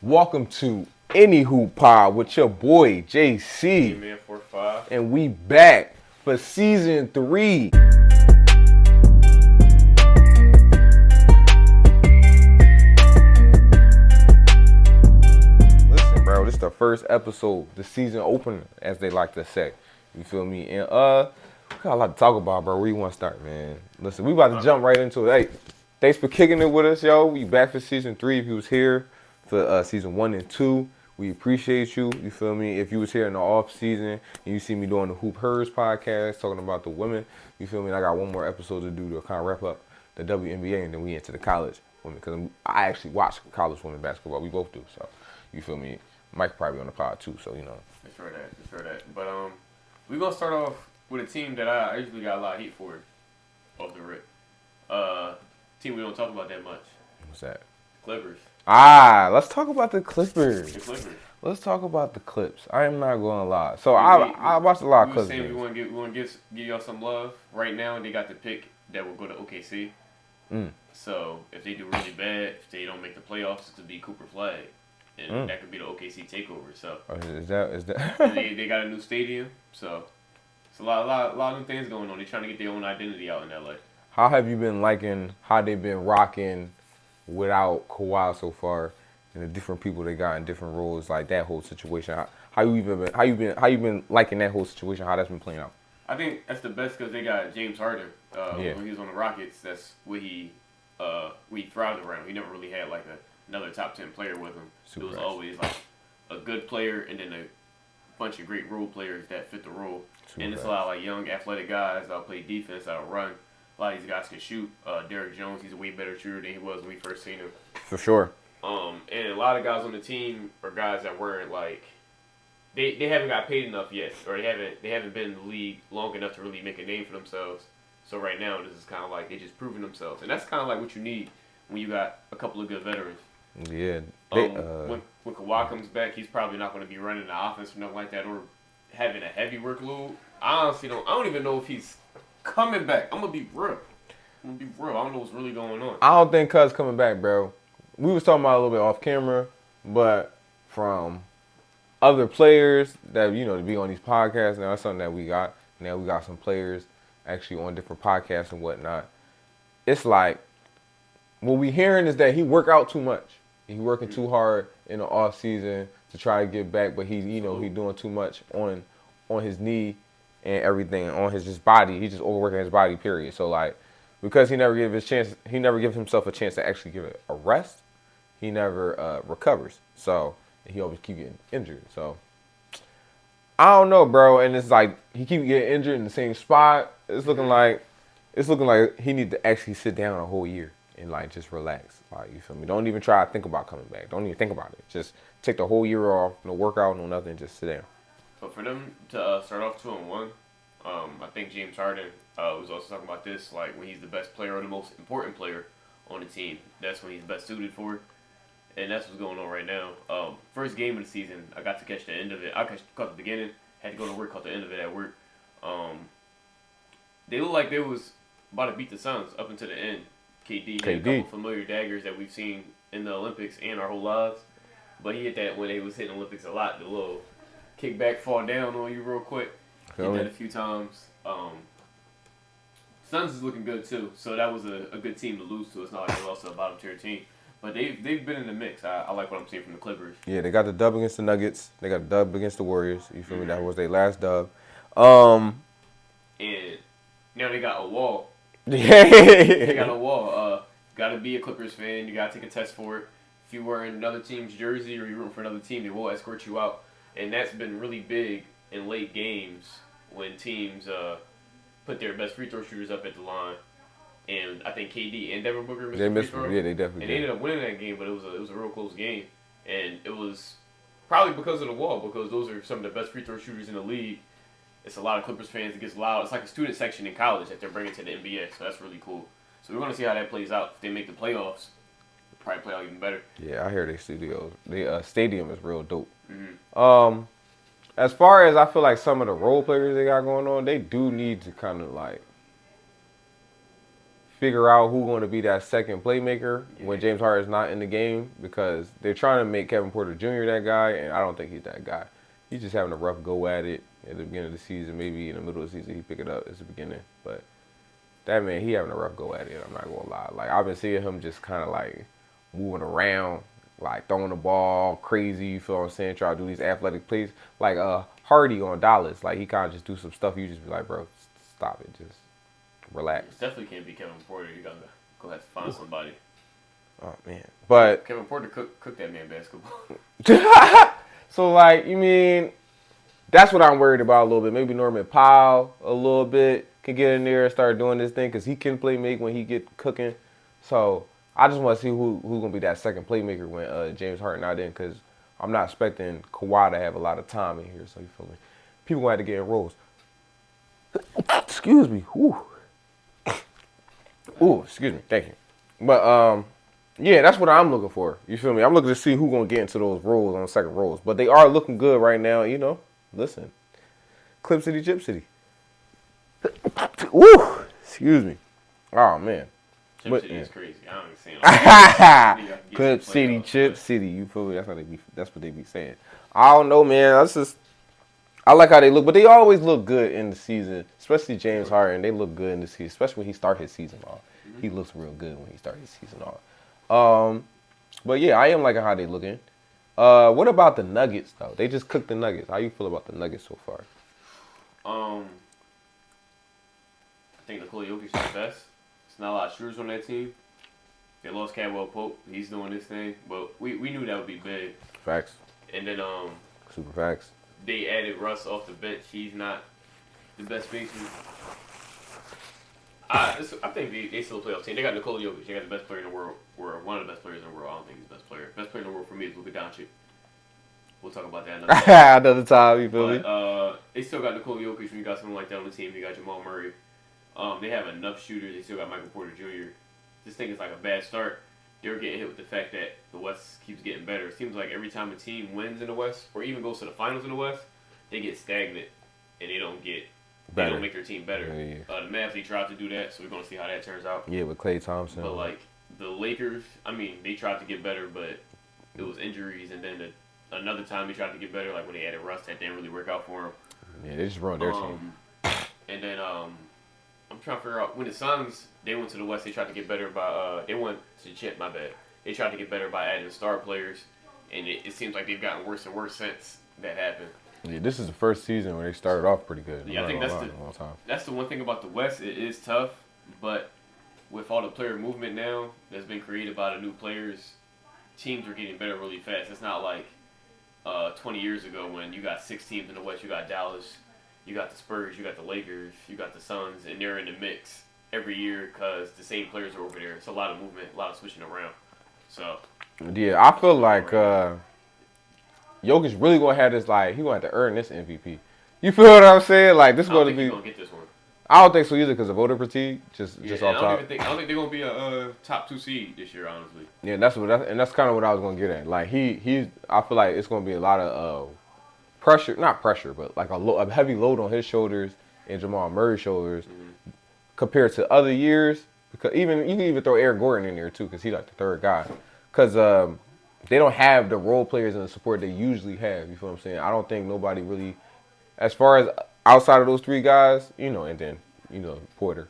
Welcome to Anyhoop Pod with your boy JC. Man 45. And we back for season 3. Listen, bro, this is the first episode, the season opener, as they like to say. You feel me? And we got a lot to talk about, bro. Where you want to start, man? Listen, we about to jump right into it. Hey, thanks for kicking it with us, yo. We back for season 3. If you was here for season 1 and 2, we appreciate you. You feel me? If you was here in the off season and you see me doing the Hoop Hers podcast, talking about the women, you feel me? I got one more episode to do to kind of wrap up the WNBA, and then we into the college women, because I actually watch college women basketball. We both do, so you feel me? Mike probably on the pod too, so you know. For sure that. But we're gonna start off with a team that I usually got a lot of heat for off the rip. Team we don't talk about that much. What's that? Clippers. Let's talk about the Clippers. The Clippers. Let's talk about the Clips. I am not going to lie. So I watched a lot of Clips. We want to give y'all some love right now. They got the pick that will go to OKC. So if they do really bad, if they don't make the playoffs, it'll be Cooper Flag, and that could be the OKC takeover. So is that? they got a new stadium. So it's a lot of new things going on. They're trying to get their own identity out in LA. How have you been liking how they've been rocking without Kawhi so far, and the different people they got in different roles, like that whole situation? How you been liking that whole situation? How that's been playing out? I think that's the best because they got James Harden. When he was on the Rockets, that's what he thrived around. He never really had like another top 10 player with him. It was always like a good player and then a bunch of great role players that fit the role. And it's a lot of like young athletic guys that'll play defense, that'll run. A lot of these guys can shoot. Derrick Jones, he's a way better shooter than he was when we first seen him. For sure. And a lot of guys on the team are guys that weren't like they haven't got paid enough yet, or they haven't been in the league long enough to really make a name for themselves. So right now, this is kind of like they just proving themselves, and that's kind of like what you need when you got a couple of good veterans. Yeah. When Kawhi comes back, he's probably not going to be running the offense or nothing like that, or having a heavy workload. I don't even know if he's coming back. I'm gonna be real. I don't know what's really going on. I don't think Cuz coming back, bro. We was talking about a little bit off camera, but from other players that, you know, to be on these podcasts, now that's something that we got. Now we got some players actually on different podcasts and whatnot. It's like, what we hearing is that he work out too much. He working too hard in the off season to try to get back, but he doing too much on his knee and everything, on his just body. He's just overworking his body, period. So like, because he never gives himself a chance to actually give it a rest, he never recovers. So he always keep getting injured. So I don't know, bro. And it's like he keep getting injured in the same spot. It's looking like he need to actually sit down a whole year and like just relax. Like, you feel me? Don't even try to think about coming back. Don't even think about it. Just take the whole year off. No workout, no nothing. Just sit down. So for them to start off 2-1, I think James Harden was also talking about this, like when he's the best player or the most important player on the team, that's when he's best suited for it. And that's what's going on right now. First game of the season, I got to catch the end of it. I caught the beginning, had to go to work, caught the end of it at work. They look like they was about to beat the Suns up until the end. KD had a couple familiar daggers that we've seen in the Olympics and our whole lives. But he hit that when they was hitting the Olympics a lot, the little kick back, fall down on you real quick. Hit that a few times. Suns is looking good too, so that was a good team to lose to. It's not like they lost to a bottom tier team. But they've been in the mix. I like what I'm seeing from the Clippers. Yeah, they got the dub against the Nuggets. They got the dub against the Warriors. You feel me? That was their last dub. And now they got a wall. Yeah. They got a wall. Got to be a Clippers fan. You got to take a test for it. If you're wearing another team's jersey or you're rooting for another team, they will escort you out. And that's been really big in late games when teams put their best free throw shooters up at the line. And I think KD and Devin Booker missed free throw. Yeah, they definitely and they ended up winning that game, but it was a real close game. And it was probably because of the wall, because those are some of the best free throw shooters in the league. It's a lot of Clippers fans. It gets loud. It's like a student section in college that they're bringing to the NBA, so that's really cool. So we're going to see how that plays out. If they make the playoffs, it'll probably play out even better. Yeah, I hear their stadium is real dope. Mm-hmm. As far as I feel like some of the role players they got going on, they do need to kind of like figure out who's going to be that second playmaker when James Harden is not in the game because they're trying to make Kevin Porter Jr. that guy, and I don't think he's that guy. He's just having a rough go at it at the beginning of the season. Maybe in the middle of the season he pick it up at the beginning, but that man, he having a rough go at it. I'm not gonna lie. Like I've been seeing him just kind of like moving around, like throwing the ball crazy. You feel what I'm saying? Try to do these athletic plays, like Hardy on Dallas. Like he kind of just do some stuff. You just be like, bro, stop it, just relax. It definitely can't be Kevin Porter. You gotta go have to find somebody. Oh man, but Kevin Porter cooked that man basketball. So like, you mean that's what I'm worried about a little bit. Maybe Norman Powell a little bit can get in there and start doing this thing because he can play make when he get cooking. So I just want to see who's gonna be that second playmaker when James Harden not in because I'm not expecting Kawhi to have a lot of time in here. So you feel me? People gonna have to get in roles. Excuse me. Ooh, excuse me. Thank you. But yeah, that's what I'm looking for. You feel me? I'm looking to see who's gonna get into those roles on the second roles. But they are looking good right now. You know, listen, Clip City, Chip City. Woo! Excuse me. Oh man. Chip City is crazy. I don't understand. Clip City, Chip City. You feel me? That's what they be saying. I don't know, man. I like how they look, but they always look good in the season, especially James Harden. They look good in the season, especially when he start his season off. Mm-hmm. He looks real good when he start his season off. But yeah, I am liking how they looking. What about the Nuggets though? They just cooked the Nuggets. How you feel about the Nuggets so far? I think Nikola Jokic is the best. There's not a lot of shooters on that team. They lost Caldwell Pope. He's doing this thing, but we knew that would be big. Facts. And then super facts. They added Russ off the bench. He's not the best baseman. I think they still a playoff team. They got Nikola Jokic. They got the best player in the world, or one of the best players in the world. I don't think he's the best player. Best player in the world for me is Luka Doncic. We'll talk about that another time. Another time, you feel me? They still got Nikola Jokic when you got someone like that on the team. You got Jamal Murray. They have enough shooters. They still got Michael Porter Jr. This thing is like a bad start. They're getting hit with the fact that the West keeps getting better. It seems like every time a team wins in the West, or even goes to the finals in the West, they get stagnant and they don't make their team better. Yeah. The Mavs, they tried to do that, so we're gonna see how that turns out. Yeah, with Klay Thompson. But like the Lakers, I mean, they tried to get better, but it was injuries, and then another time they tried to get better, like when they added Russ, that didn't really work out for them. Yeah, they just ruined their team. And then I'm trying to figure out when the Suns, they went to the West, they tried to get better by they went to Chip, my bad. They tried to get better by adding star players, and it seems like they've gotten worse and worse since that happened. Yeah, this is the first season where they started off pretty good. Yeah, I think that's the one thing about the West. It is tough, but with all the player movement now that's been created by the new players, teams are getting better really fast. It's not like 20 years ago when you got 6 teams in the West. You got Dallas, you got the Spurs, you got the Lakers, you got the Suns, and they're in the mix every year because the same players are over there. It's a lot of movement, a lot of switching around. So yeah, I feel like Jokic really gonna have this, like, he gonna have to earn this MVP. You feel what I'm saying? Like, this is gonna be. He's gonna get this one. I don't think so either because of voter fatigue. Just off top. I don't think they're gonna be a top 2 seed this year, honestly. Yeah, that's kind of what I was gonna get at. Like I feel like it's gonna be a lot of pressure, not pressure, but like a heavy load on his shoulders and Jamal Murray's shoulders compared to other years. Because you can even throw Eric Gordon in there too because he's like the third guy. Because they don't have the role players and the support they usually have. You feel what I'm saying? I don't think nobody really, as far as outside of those 3 guys, and then, Porter.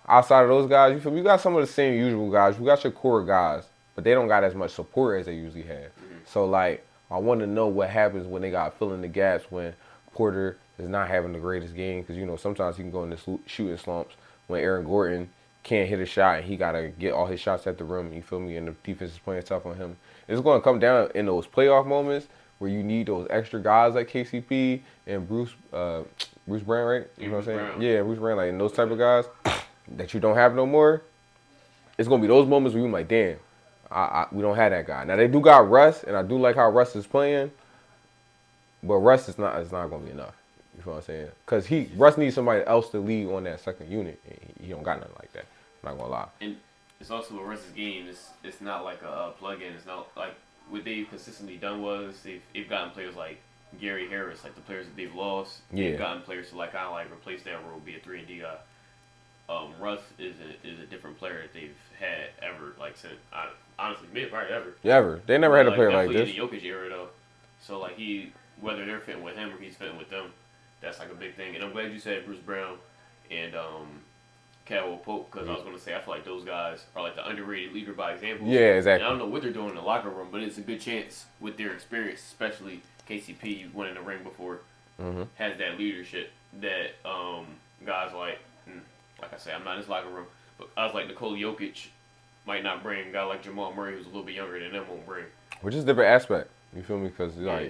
Outside of those guys, you feel me? You got some of the same usual guys. You got your core guys, but they don't got as much support as they usually have. Mm-hmm. So, like, I want to know what happens when they got filling the gaps when Porter is not having the greatest game. Because, sometimes he can go into shooting slumps when Aaron Gordon can't hit a shot and he got to get all his shots at the rim. You feel me? And the defense is playing tough on him. It's going to come down in those playoff moments where you need those extra guys like KCP and Bruce Brown, right? You know what I'm saying? Brown. Yeah, Bruce Brown, like, and those type of guys that you don't have no more. It's going to be those moments where you're like, damn, we don't have that guy. Now, they do got Russ, and I do like how Russ is playing, but Russ is not going to be enough. You feel what I'm saying? Because Russ needs somebody else to lead on that second unit, and he don't got nothing like that. I'm not going to lie. And it's also with Russ's game, it's not like a plug-in. It's not like what they've consistently done was they've gotten players like Gary Harris, like the players that they've lost. Yeah. They've gotten players to like kind of like replace that role, be a 3-and-D guy. Russ is a different player that they've had ever, like, since, honestly, maybe probably ever. Yeah, ever. They never had a player like this. Definitely in the Jokic era, though. So, like, whether they're fitting with him or he's fitting with them, that's, like, a big thing. And I'm glad you said Bruce Brown and Caldwell Pope, because I was going to say, I feel like those guys are, like, the underrated leader by example. Yeah, exactly. And I don't know what they're doing in the locker room, but it's a good chance with their experience, especially KCP, winning the ring before, has that leadership that guys like I say, I'm not in his locker room, but I was like Nikola Jokic might not bring. A guy like Jamal Murray, who's a little bit younger than them, won't bring. Which is a different aspect. You feel me? Because well, not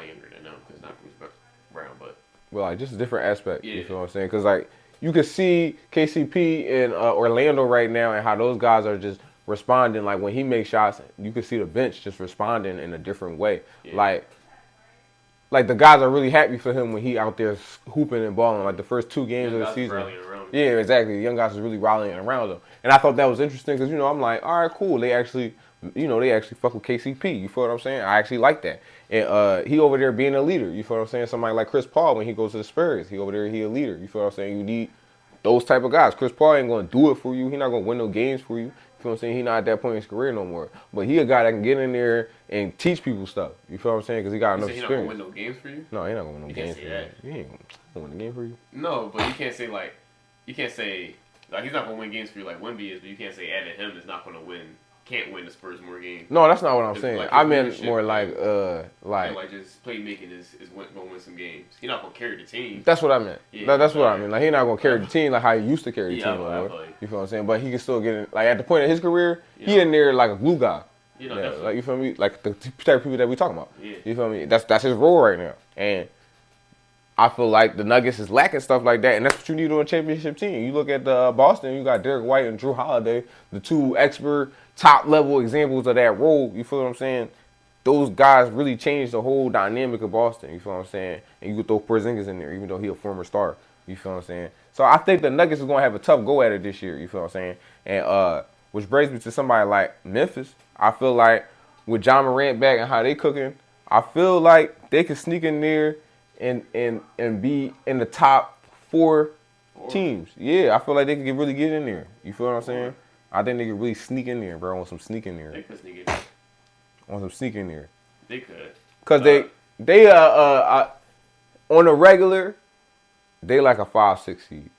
younger than them, because not Bruce Brown, but like just a different aspect. Yeah. You feel what I'm saying? Because like you can see KCP in Orlando right now and how those guys are just responding. Like when he makes shots, you can see the bench just responding in a different way. Yeah. Like the guys are really happy for him when he out there hooping and balling. Like the first 2 games of the season. Yeah, exactly. The young guys are really rallying around him. And I thought that was interesting because, I'm like, all right, cool. They actually fuck with KCP. You feel what I'm saying? I actually like that. And he over there being a leader. You feel what I'm saying? Somebody like Chris Paul when he goes to the Spurs. He over there, he a leader. You feel what I'm saying? You need those type of guys. Chris Paul ain't going to do it for you. He not going to win no games for you. You feel what I'm saying? He not at that point in his career no more. But he a guy that can get in there and teach people stuff. You feel what I'm saying? Because he got enough experience. He not going to win no games for you? No, he not going to win no games for you. He ain't going to win the game for you. No, but you can't say he's not going to win games for you like Wemby is, but you can't say adding him is not going to can't win the Spurs more games. No, that's not what I'm saying. I meant more like just playmaking is going to win some games. He's not going to carry the team. That's what I meant. Yeah, that's what I mean. Like he's not going to carry the team like how he used to carry the team. You feel what I'm saying? But he can still get in. Like at the point of his career, he in there like a glue guy. Like you feel me? Like the type of people that we talking about. Yeah. You feel me? That's his role right now. And I feel like the Nuggets is lacking stuff like that, and that's what you need on a championship team. You look at the Boston, you got Derek White and Drew Holiday, the 2 expert, top-level examples of that role. You feel what I'm saying? Those guys really changed the whole dynamic of Boston. You feel what I'm saying? And you could throw Porzingis in there, even though he's a former star. You feel what I'm saying? So I think the Nuggets is going to have a tough go at it this year. You feel what I'm saying? And which brings me to somebody like Memphis. I feel like with John Morant back and how they cooking, I feel like they can sneak in there and be in the top 4 teams. Yeah, I feel like they can really get in there. You feel what I'm saying? I think they can really sneak in there, bro, on some sneak in there. They could sneak in there. On some sneak in there. They could. Because they on a regular, they like a 5-6 seed.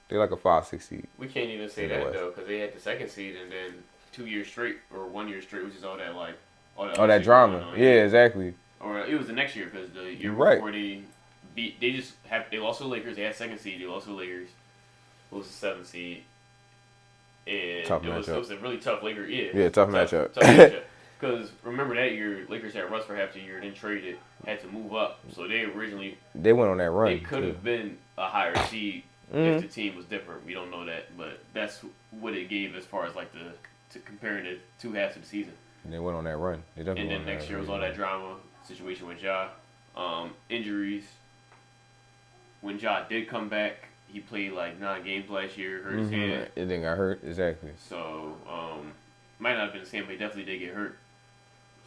They like a 5-6 seed. We can't even say that, though, because they had the 2nd seed and then 2 years straight, or 1 year straight, which is all that, like... All that drama. Yeah, exactly. Or it was the next year because the year before they lost to the Lakers. They had 2nd seed. They lost to the Lakers. It was the 7th seed. And it was a really tough Lakers. Yeah, tough matchup. Tough matchup. Because remember that year, Lakers had Russ for half the year, then traded, had to move up. So they went on that run. They could have been a higher seed if the team was different. We don't know that, but that's what it gave as far as like comparing the 2 halves of the season. They went on that run. And then next year was all that drama situation with Ja. Injuries. When Ja did come back, he played like 9 games last year, hurt his hand. It then got hurt, exactly. So, might not have been the same, but he definitely did get hurt.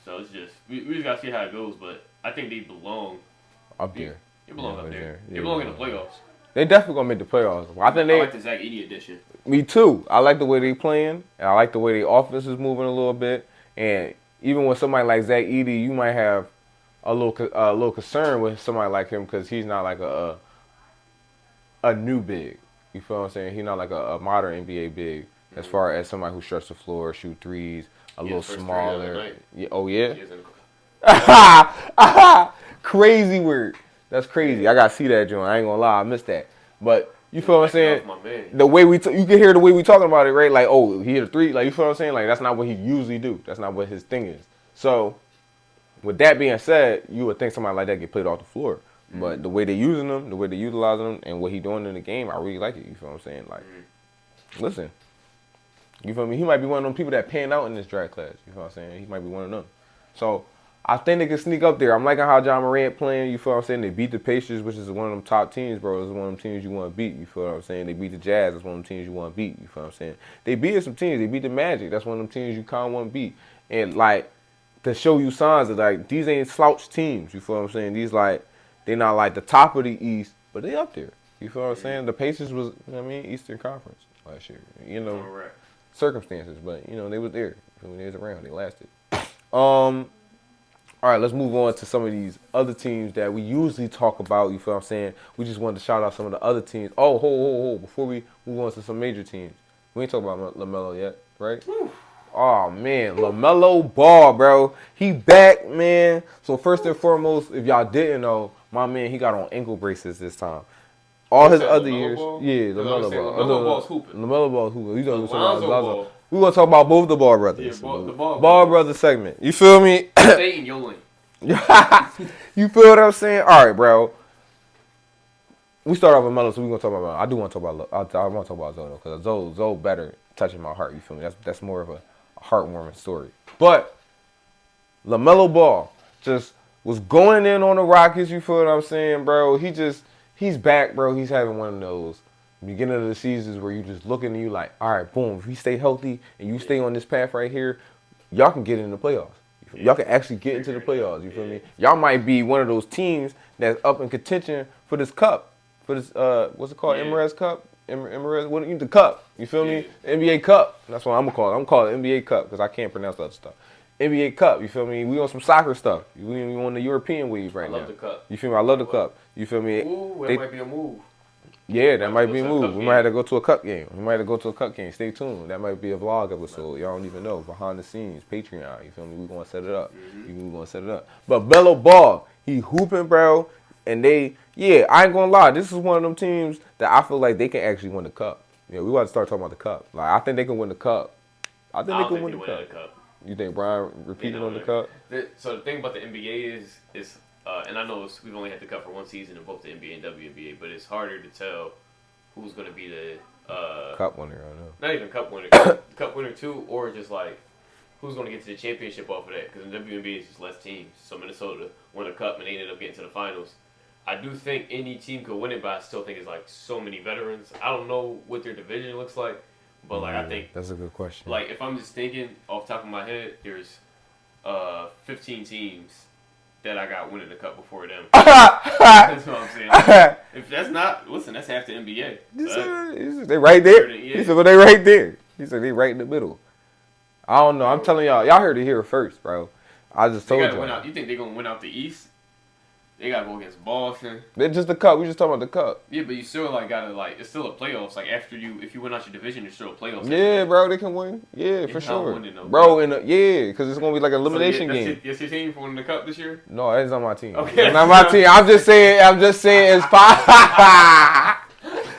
So it's just, we just got to see how it goes, but I think they belong up there. They belong up there. They belong in the playoffs. They definitely going to make the playoffs. I like the Zach Edey edition. Me too. I like the way they playing, and I like the way the offense is moving a little bit. And even with somebody like Zach Edey, you might have a little concern with somebody like him because he's not like a new big. You feel what I'm saying? He's not like a modern NBA big as far as somebody who stretches the floor, shoot threes, a little smaller. Yeah, oh yeah. Crazy word. That's crazy. I gotta see that joint. I ain't gonna lie, I missed that. But you feel what I'm saying? The way you can hear the way we talking about it, right? Like, oh, he hit a 3. Like, you feel what I'm saying? Like, that's not what he usually do. That's not what his thing is. So, with that being said, you would think somebody like that get played off the floor. But the way they using them, the way they utilizing them, and what he doing in the game, I really like it. You feel what I'm saying? Like, listen, you feel me? He might be one of them people that pan out in this draft class. You feel what I'm saying? He might be one of them. So, I think they can sneak up there. I'm liking how John Morant playing. You feel what I'm saying? They beat the Pacers, which is one of them top teams, bro. It's one of them teams you want to beat. You feel what I'm saying? They beat the Jazz. That's one of them teams you want to beat. You feel what I'm saying? They beat some teams. They beat the Magic. That's one of them teams you kind of want to beat. And, like, to show you signs of, like, these ain't slouch teams. You feel what I'm saying? These, like, they not, like, the top of the East, but they up there. You feel what I'm saying? The Pacers was, Eastern Conference last year. Circumstances, but they was there. They was around. They lasted. All right, let's move on to some of these other teams that we usually talk about. You feel what I'm saying? We just wanted to shout out some of the other teams. Oh, hold. Before we move on to some major teams, we ain't talking about LaMelo yet, right? Whew. Oh, man, LaMelo Ball, bro. He back, man. So first and foremost, if y'all didn't know, my man, he got on ankle braces this time. All his other years, LaMelo Ball. LaMelo Ball's hooping. LaMelo Ball's hooping. We're going to talk about both the Ball brothers. Yeah, the Ball brothers segment. You feel me? Stay in your lane. You feel what I'm saying? All right, bro. We start off with Melo, so we're going to talk about Melo. I do want to talk about I want to talk about Zoe, though, because Zoe better touching my heart. You feel me? That's more of a heartwarming story. But LaMelo Ball just was going in on the Rockets. You feel what I'm saying, bro? He's back, bro. He's having one of those beginning of the seasons where you just looking and you like, all right, boom. If he stay healthy and you stay on this path right here, y'all can get in the playoffs. Y'all can actually get into the playoffs. You feel me? Y'all might be one of those teams that's up in contention for this cup, for this what's it called, Emirates Cup, Emirates, the cup. You feel me? The NBA Cup. That's what I'm gonna call it. I'm gonna call it NBA Cup because I can't pronounce that other stuff. NBA Cup. You feel me? We on some soccer stuff. We on the European wave right now. I love the cup. You feel me? I love the cup. You feel me? Ooh, that might be a move. Yeah, that might be a move. We might have to go to a cup game. Stay tuned. That might be a vlog episode. Y'all don't even know. Behind the scenes, Patreon. You feel me? We're going to set it up. But Melo Ball, he hooping, bro. And I ain't going to lie. This is one of them teams that I feel like they can actually win the cup. We want to start talking about the cup. Like, I think they can win the cup. I think they can win the cup. You think Brian repeated on the cup? So the thing about the NBA is and I know we've only had the cup for one season in both the NBA and WNBA, but it's harder to tell who's going to be the cup winner. I know. Not even cup winner, cup winner too, or just like who's going to get to the championship off of that. Because in WNBA it's just less teams. So Minnesota won a cup and they ended up getting to the finals. I do think any team could win it, but I still think it's like so many veterans. I don't know what their division looks like, but like I think that's a good question. Like if I'm just thinking off the top of my head, there's 15 teams that I got winning the cup before them. That's what I'm saying. If that's not, listen, that's half the NBA. They right there. He said, they right there. He said, they right in the middle. I don't know. I'm telling y'all heard it here first, bro. I just told y'all. You think they're going to win out the East? They got to go against Boston. They're just the cup. We just talking about the cup. Yeah, but you still got to it's still a playoffs. Like if you win out your division, there's still a playoffs. Yeah, bro, they can win. Yeah, for sure. Bro, because it's going to be like an elimination game. That's your team for winning the cup this year? No, that's not my team. Okay. It's not my team. I'm just saying it's possible.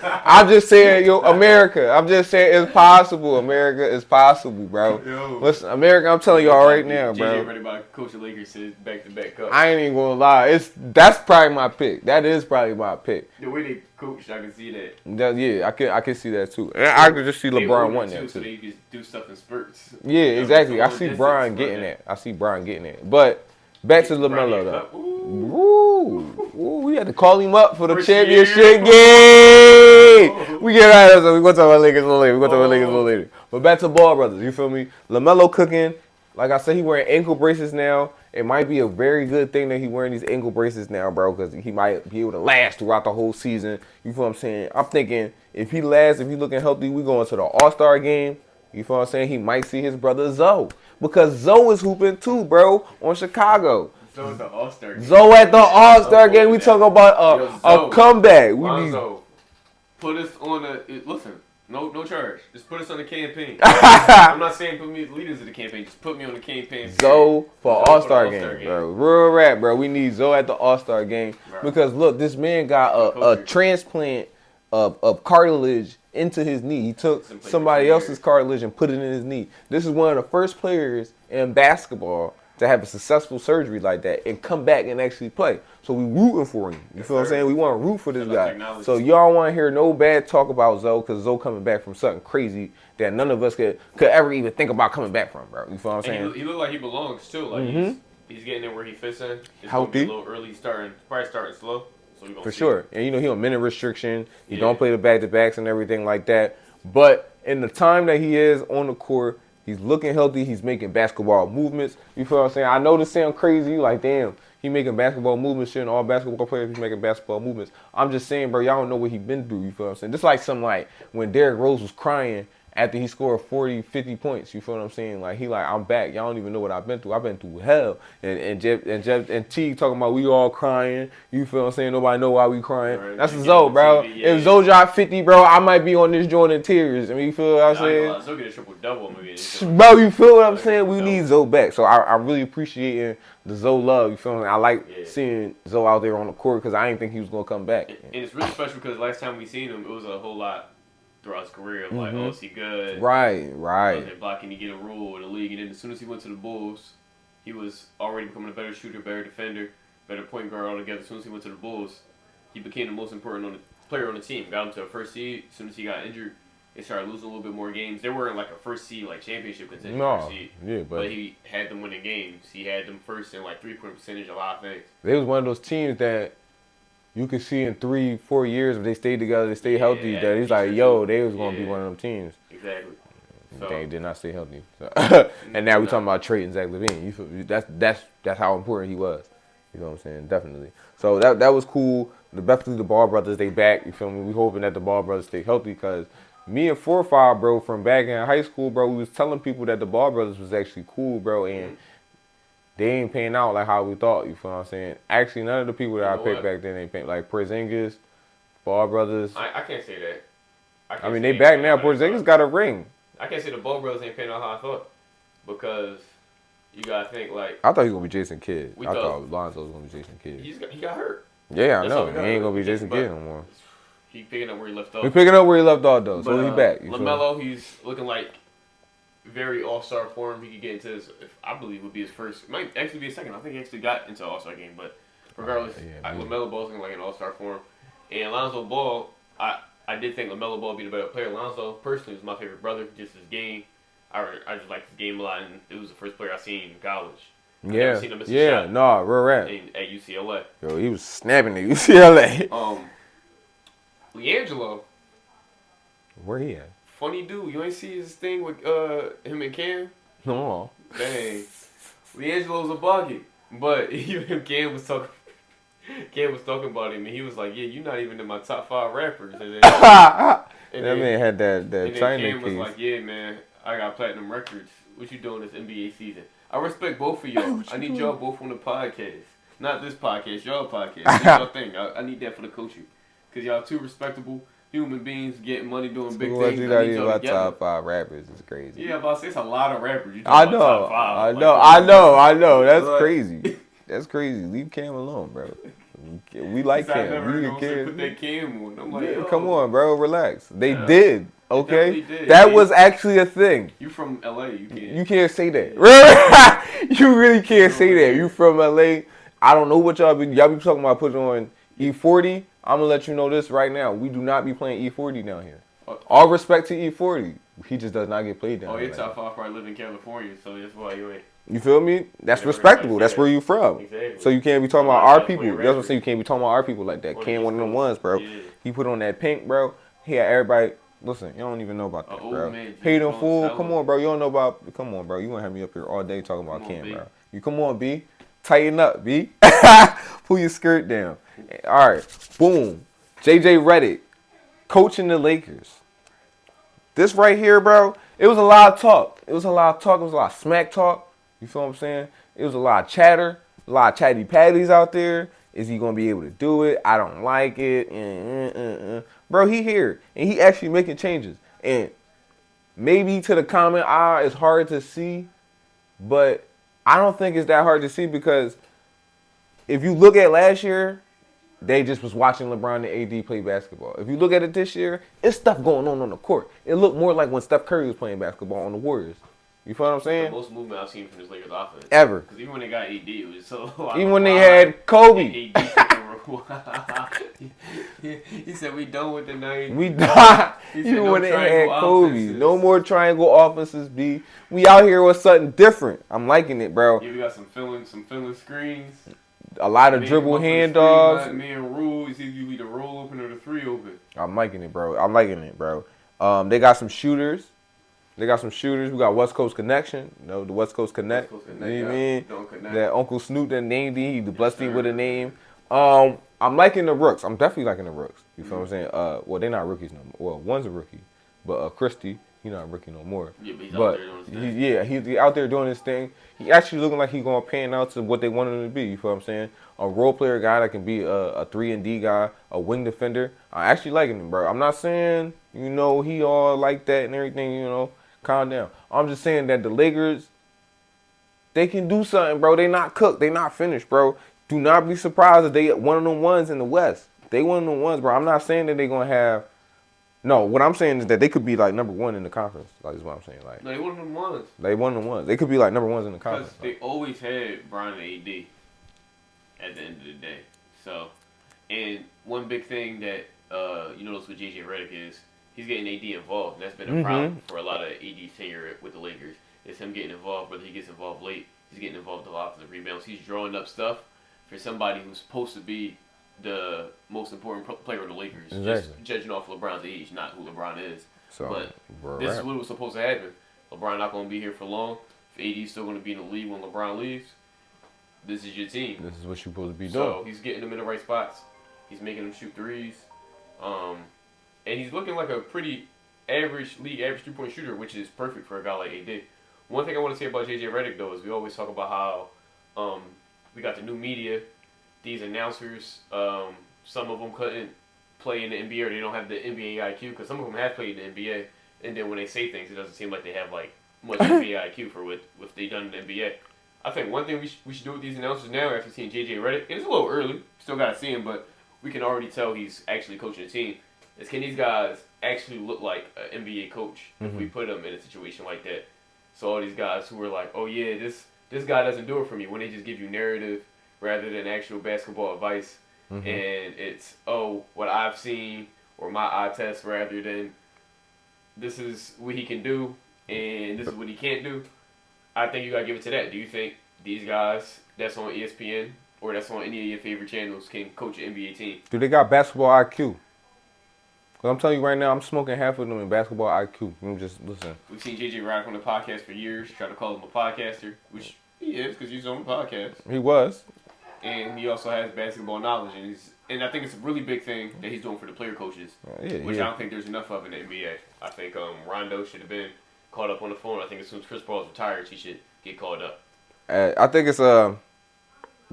I'm just saying, America. I'm just saying it's possible. America is possible, bro. Yo. Listen, America, I'm telling y'all right now, bro. JJ Redick, coach of Lakers, says back-to-back cups. I ain't even gonna lie. That's probably my pick. That is probably my pick. The way they coached, I can see that. Yeah, I can see that too. And I can just see LeBron wanting that too. So they just do stuff in spurts. Yeah, exactly. I see Brian getting that. But back to LaMelo though. Ooh, we had to call him up for the championship game. We get out of that. We're going to talk about Lakers a little later. But back to Ball brothers. You feel me? LaMelo cooking. Like I said, he wearing ankle braces now. It might be a very good thing that he wearing these ankle braces now, bro, because he might be able to last throughout the whole season. You feel what I'm saying? I'm thinking if he looking healthy, we going to the All-Star game. You feel what I'm saying? He might see his brother Zoe. Because Zoe is hooping too, bro, on Chicago. Zoe at the All-Star game. Zoe at the All-Star game. We talk about a comeback. Lonzo, put us on listen, no charge. Just put us on the campaign. I'm not saying put me as leaders of the campaign. Just put me on the campaign. Zoe for All-Star game, bro. Real rap, bro. We need Zoe at the All-Star game. Bro. Because, look, this man got a transplant of cartilage into his knee. He took somebody else's cartilage and put it in his knee. This is one of the first players in basketball to have a successful surgery like that and come back and actually play. So we rooting for him. You feel what I'm saying? We want to root for this guy. So y'all want to hear no bad talk about Zoe because Zoe coming back from something crazy that none of us could ever even think about coming back from, bro. You feel what I'm saying? He look like he belongs too. Like he's getting in where he fits in. It's healthy. A little early starting, probably starting slow. So for sure. And he on minute restriction. He don't play the back-to-backs and everything like that. But in the time that he is on the court, he's looking healthy. He's making basketball movements. You feel what I'm saying? I know this sounds crazy. You like, damn, He making basketball movements, shit, and all basketball players be making basketball movements. I'm just saying, bro, y'all don't know what he been through, you feel what I'm saying? Just like when Derrick Rose was crying after he scored 40, 50 points, you feel what I'm saying? Like, I'm back. Y'all don't even know what I've been through. I've been through hell. And Jeff and T talking about we all crying. You feel what I'm saying? Nobody know why we crying. Right, that's Zoe, bro. TV, if Zoe dropped 50, bro, I might be on this joint in tears. I mean, you feel what I'm saying? Zoe get a triple-double. Bro, you feel what I'm saying? We need Zoe back. So I really appreciate the Zoe love. You feel me? I like seeing Zoe out there on the court because I didn't think he was going to come back. And it's really special because last time we seen him, it was a whole lot throughout his career. Like, oh, is he good? Right. Blocking, he get a rule in the league. And then as soon as he went to the Bulls, he was already becoming a better shooter, better defender, better point guard altogether. As soon as he went to the Bulls, he became the most important player on the team. Got him to a first seed. As soon as he got injured, they started losing a little bit more games. They weren't like a first seed, like championship contender. No, but he had them winning games. He had them first in like 3-point percentage, a lot of things. They was one of those teams that you could see in 3-4 years if they stayed together, they stayed healthy. That he's like, yo, they was gonna be one of them teams. Exactly. So, they did not stay healthy. So. And now we talking about trading Zach LaVine. You feel, that's how important he was. You know what I'm saying? Definitely. So that was cool. Definitely the Ball brothers, they back. You feel me? We hoping that the Ball brothers stay healthy because me and 4-5, bro, from back in high school, bro, we was telling people that the Ball brothers was actually cool, bro, and they ain't paying out like how we thought. You feel what I'm saying? Actually, none of the people that I picked back then ain't paying. Like Porzingis, Ball brothers. I can't say that. I mean, they back now. Porzingis got a ring. I can't say the Ball brothers ain't paying out how I thought because you gotta think like. I thought he was gonna be Jason Kidd. I thought Lonzo was gonna be Jason Kidd. He got hurt. Yeah, I know. He ain't gonna be Jason Kidd no more. He picking up where he left off. He picking up where he left off though, so he back. LaMelo, he's looking like very all-star form. He could get into his, I believe, would be his first. It might actually be his second. I think he actually got into all-star game, but regardless, LaMelo Ball's looking like an all-star form. And Lonzo Ball, I did think LaMelo Ball would be the better player. Lonzo, personally, was my favorite brother. Just his game. I just liked his game a lot, and it was the first player I seen in college. I never seen him miss a shot. No, real rap. At UCLA. Yo, he was snapping at UCLA. LiAngelo. Where he at? Funny dude. You ain't see his thing with him and Cam? No. Dang. LiAngelo's a bucket. But even Cam was talking about him, and he was like, yeah, you're not even in my top 5 rappers. And then, that man had that China Cam was case. like, yeah, man, I got platinum records. What you doing this NBA season? I respect both of y'all. I need y'all both on the podcast. Not this podcast, y'all podcast. Y'all thing. I need that for the coaching. Because y'all two respectable human beings getting money doing big things. You got about top 5 rappers. It's crazy. Yeah, but it's a lot of rappers. I know. That's crazy. That's crazy. Leave Cam alone, bro. We like Cam. We put that Cam on. I'm like, come on, bro. Relax. They did. Okay, that was actually a thing. You from LA? You can't say that. You really can't say that. You from LA? I don't know what y'all be talking about putting on E40. I'm gonna let you know this right now. We do not be playing E40 down here. All respect to E40. He just does not get played down here. Your top 5 probably live in California, so that's why you ain't. You feel me? That's respectable. That's where you from. Exactly. So you can't be talking about our people. That's what I'm saying. You can't be talking about our people like that. Cam one of them ones, bro. Yeah. He put on that pink, bro. He had everybody. Listen, you don't even know about that, bro. Paid him full. Come on, bro. You don't know about. Come on, bro. You want to have me up here all day talking about Cam, bro. You come on, B. Tighten up, B. Pull your skirt down. All right. Boom. JJ Redick, coaching the Lakers. This right here, bro, it was a lot of talk. It was a lot of smack talk. You feel what I'm saying? It was a lot of chatter, a lot of chatty patties out there. Is he going to be able to do it? I don't like it. Bro, he here, and he actually making changes. And maybe to the common eye, it's hard to see, but I don't think it's that hard to see because if you look at last year, they just was watching LeBron and AD play basketball. If you look at it this year, it's stuff going on the court. It looked more like when Steph Curry was playing basketball on the Warriors. You feel what I'm saying? The most movement I've seen from this Lakers offense. Ever. Because even when they got AD, it was so... Even when they had Kobe. He said, we done with the night. We done. Even when they had Kobe. Offenses. No more triangle offenses, B. We out here with something different. I'm liking it, bro. Yeah, we got some filling screens. A lot of dribble handoffs. Man, rule is either the roll open or the 3 open. I'm liking it, bro. They got some shooters. They got some shooters. We got West Coast Connection. You know, the West Coast Connect. West Coast Connect, you know what I mean? Connect. That Uncle Snoop that named he blessed him with a name. I'm liking the rooks. I'm definitely liking the rooks. You feel what I'm saying? Well, they're not rookies no more. Well, one's a rookie, but Christie, he's not a rookie no more. Yeah, but he's out there doing his thing. He's out there doing his thing. He actually looking like he's going to pan out to what they want him to be. You feel what I'm saying? A role player guy that can be a 3-and-D guy, a wing defender. I actually liking him, bro. I'm not saying, you know, he all like that and everything, you know. Calm down. I'm just saying that the Lakers, they can do something, bro. They not cooked. They not finished, bro. Do not be surprised if they one of them ones in the West. They one of them ones, bro. I'm not saying that they going to have. No, what I'm saying is that they could be like number one in the conference. Like, is what I'm saying. Like, no, they one of them ones. They one of them ones. They could be like number ones in the conference. Because they always had Bron and AD at the end of the day. So, and one big thing that you notice with JJ Redick is he's getting AD involved. And that's been a problem for a lot of AD tenure with the Lakers. It's him getting involved, whether he gets involved late, he's getting involved a lot in the rebounds. He's drawing up stuff for somebody who's supposed to be the most important player of the Lakers. Exactly. Just judging off LeBron's age, not who LeBron is. So, but this is what was supposed to happen. LeBron not going to be here for long. If AD's still going to be in the league when LeBron leaves, this is your team. This is what you're supposed to be doing. So he's getting them in the right spots. He's making them shoot threes. And he's looking like a pretty league average 3-point shooter, which is perfect for a guy like AD. One thing I want to say about JJ Redick, though, is we always talk about how we got the new media, these announcers, some of them couldn't play in the NBA or they don't have the NBA IQ because some of them have played in the NBA. And then when they say things, it doesn't seem like they have like much NBA IQ for what they done in the NBA. I think one thing we should do with these announcers now after seeing JJ Redick, and it's a little early, still got to see him, but we can already tell he's actually coaching a team, is can these guys actually look like an NBA coach if we put them in a situation like that? So all these guys who are like, oh yeah, this guy doesn't do it for me, when they just give you narrative rather than actual basketball advice, and it's, oh, what I've seen or my eye test rather than this is what he can do and this is what he can't do. I think you got to give it to that. Do you think these guys that's on ESPN or that's on any of your favorite channels can coach an NBA team? Do they got basketball IQ? Because I'm telling you right now, I'm smoking half of them in basketball IQ. I'm just listen. We've seen JJ Redick on the podcast for years, try to call him a podcaster, which he is because he's on the podcast. He was. And he also has basketball knowledge, and I think it's a really big thing that he's doing for the player coaches, which I don't think there's enough of in the NBA. I think Rondo should have been called up on the phone. I think as soon as Chris Paul's retired, he should get called up. I think it's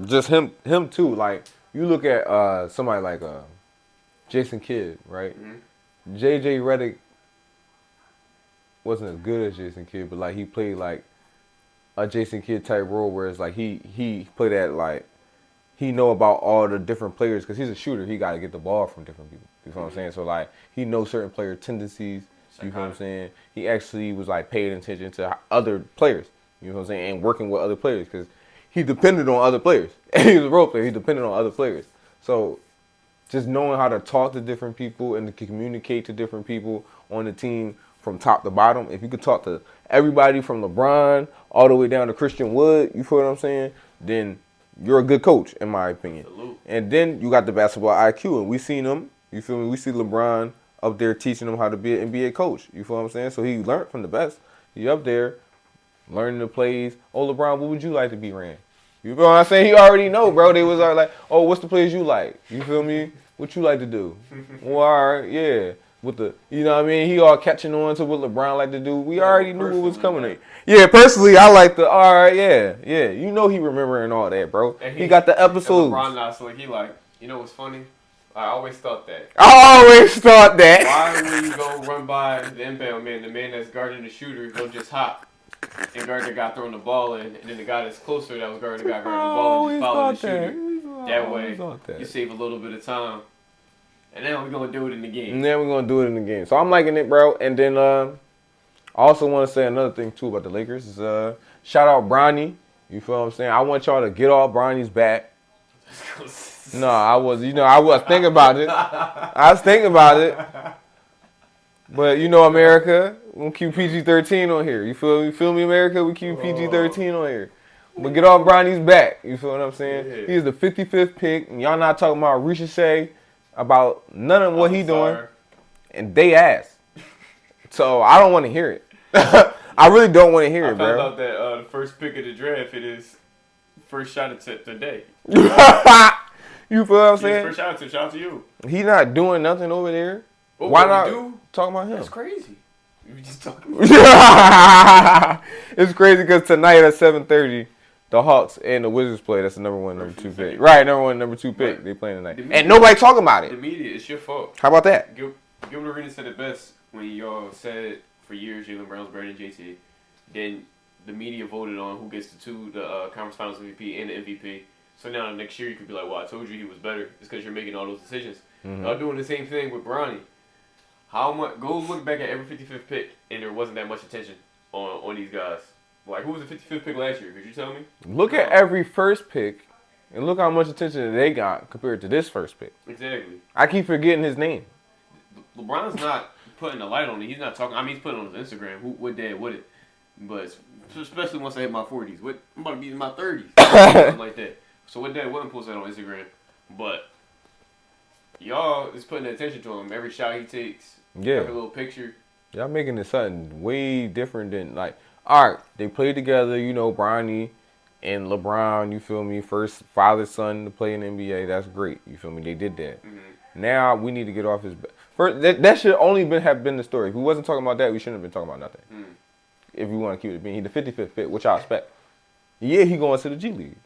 just him too. Like you look at somebody like Jason Kidd, right? JJ Redick wasn't as good as Jason Kidd, but like he played like a Jason Kidd type role, where it's like he played at like. He know about all the different players because he's a shooter. He got to get the ball from different people. You know what I'm saying? So, like, he knows certain player tendencies. You know what I'm saying? He actually was, like, paying attention to other players. You know what I'm saying? And working with other players because he depended on other players. He was a role player. He depended on other players. So, just knowing how to talk to different people and to communicate to different people on the team from top to bottom. If you could talk to everybody from LeBron all the way down to Christian Wood, you feel what I'm saying? Then you're a good coach, in my opinion. Salute. And then you got the basketball IQ, and we seen him. You feel me? We see LeBron up there teaching him how to be an NBA coach. You feel what I'm saying? So he learned from the best. He up there learning the plays. Oh, LeBron, what would you like to be ran? You feel what I'm saying? He already know, bro. They was like, oh, what's the plays you like? You feel me? What you like to do? Well, all right, yeah. With the, you know what I mean? He all catching on to what LeBron like to do. We already knew what was coming. Like, yeah, personally, I like the, all right, yeah. You know he remembering all that, bro. He got the episodes. LeBron not so like, he like, you know what's funny? I always thought that. Why when you go run by the inbound man, the man that's guarding the shooter, he'll just hop and guard the guy throwing the ball in, and then the guy that's closer that was guarding the guy guarding the ball and just follow the shooter. That way, you save a little bit of time. And then we're going to do it in the game. So I'm liking it, bro. And then I also want to say another thing, too, about the Lakers. Is, shout out Bronny. You feel what I'm saying? I want y'all to get off Bronny's back. No, I was thinking about it. But, you know, America, we'll keep PG-13 on here. You feel me, America? We keep PG-13 on here. But get off Bronny's back. You feel what I'm saying? Yeah. He's the 55th pick. And y'all not talking about Ricochet. About none of what he doing, and they ass. So I don't want to hear it. I really don't want to hear it, bro. I found out that the first pick of the draft, it is first shot attempt today. You feel what I'm saying? First shot attempt. Shout out to you. He not doing nothing over there. Well, why not talk about him? That's crazy. We just talking about It's crazy because tonight at 7:30, the Hawks and the Wizards play. That's the number 1, number 2 pick. Right, number 1, number 2 pick. Right. They playing tonight. And nobody talking about it. The media, it's your fault. How about that? Gilbert Arenas said it best when y'all said for years Jaylen Brown's better than JT. Then the media voted on who gets the conference finals MVP and the MVP. So now next year you could be like, well, I told you he was better. It's because you're making all those decisions. Mm-hmm. Y'all doing the same thing with Bronny. How much? Go look back at every 55th pick, and there wasn't that much attention on these guys. Like, who was the 55th pick last year? Could you tell me? Look at every first pick, and look how much attention they got compared to this first pick. Exactly. I keep forgetting his name. LeBron's not putting the light on it. He's not talking. I mean, he's putting it on his Instagram. What dad would it? But especially once I hit my 40s. I'm about to be in my 30s. Something like that. So what dad wouldn't post that on Instagram. But y'all is putting attention to him. Every shot he takes. Yeah. Every little picture. Y'all making it something way different than, like, all right, they played together, you know, Bronny and LeBron, you feel me? First father-son to play in the NBA. That's great. You feel me? They did that. Mm-hmm. Now we need to get off his back. First, that should only have been the story. If we wasn't talking about that, we shouldn't have been talking about nothing. Mm. If we want to keep it being, he the 55th pick, which I expect. Yeah, he going to the G League.